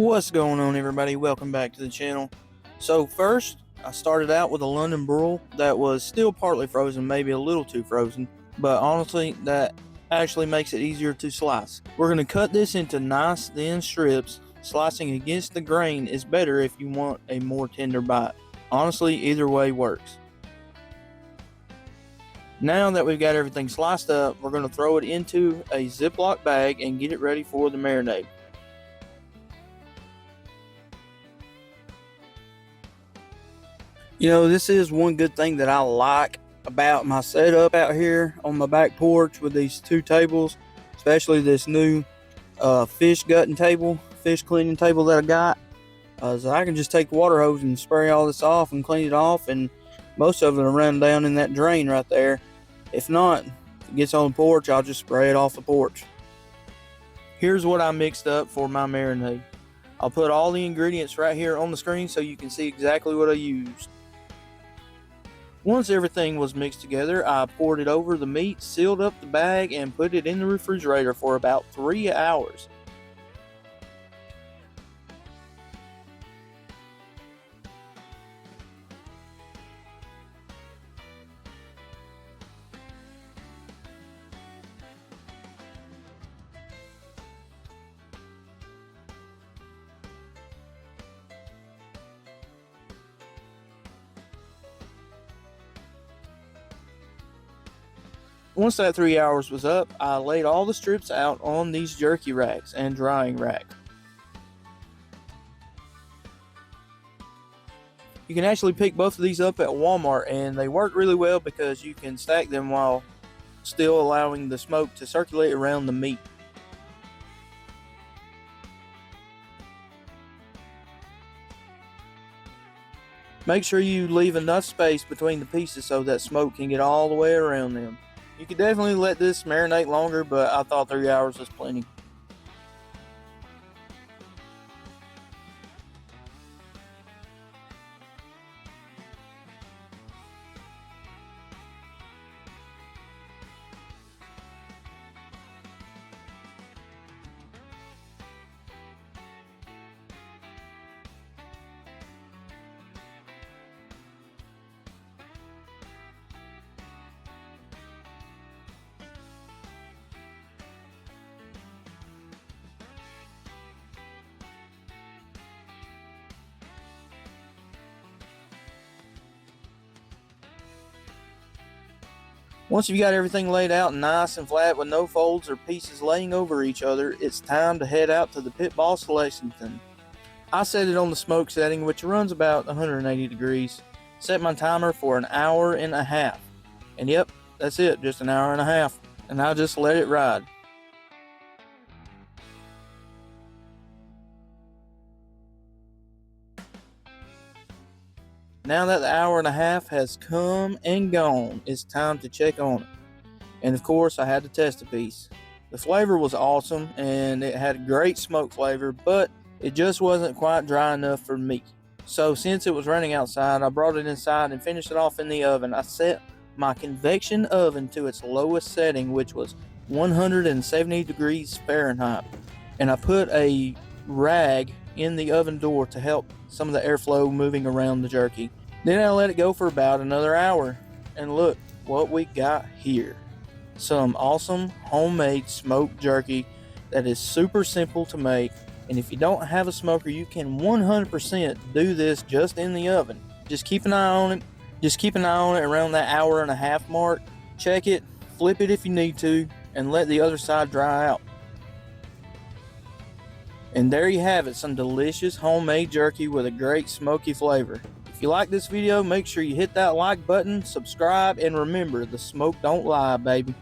What's going on, everybody? Welcome back to the channel. So first, I started out with a London broil that was still partly frozen, maybe a little too frozen, but honestly that actually makes it easier to slice. We're going to cut this into nice thin strips. Slicing against the grain is better if you want a more tender bite. Honestly, either way works. Now that we've got everything sliced up, we're going to throw it into a Ziploc bag and get it ready for the marinade. You know, this is one good thing that I like about my setup out here on my back porch with these two tables, especially this new fish gutting table, fish cleaning table that I got. So I can just take the water hose and spray all this off and clean it off, and most of it will run down in that drain right there. If not, if it gets on the porch, I'll just spray it off the porch. Here's what I mixed up for my marinade. I'll put all the ingredients right here on the screen so you can see exactly what I used. Once everything was mixed together, I poured it over the meat, sealed up the bag, and put it in the refrigerator for about 3 hours. Once that 3 hours was up, I laid all the strips out on these jerky racks and drying rack. You can actually pick both of these up at Walmart, and they work really well because you can stack them while still allowing the smoke to circulate around the meat. Make sure you leave enough space between the pieces so that smoke can get all the way around them. You could definitely let this marinate longer, but I thought 3 hours was plenty. Once you've got everything laid out nice and flat with no folds or pieces laying over each other, it's time to head out to the pit boss Lexington. I set it on the smoke setting, which runs about 180 degrees. Set my timer for an hour and a half. And yep, that's it, just an hour and a half. And I just let it ride. Now that the hour and a half has come and gone, it's time to check on it. And of course, I had to test a piece. The flavor was awesome and it had a great smoke flavor, but it just wasn't quite dry enough for me. So since it was running outside, I brought it inside and finished it off in the oven. I set my convection oven to its lowest setting, which was 170 degrees Fahrenheit. And I put a rag in the oven door to help some of the airflow moving around the jerky. Then I let it go for about another hour, and look what we got here. Some awesome homemade smoked jerky that is super simple to make, and if you don't have a smoker, you can 100% do this just in the oven. Just keep an eye on it. Just keep an eye on it around that hour and a half mark. Check it, flip it if you need to, and let the other side dry out. And there you have it, some delicious homemade jerky with a great smoky flavor. If you like this video, make sure you hit that like button, subscribe, and remember, the smoke don't lie, baby.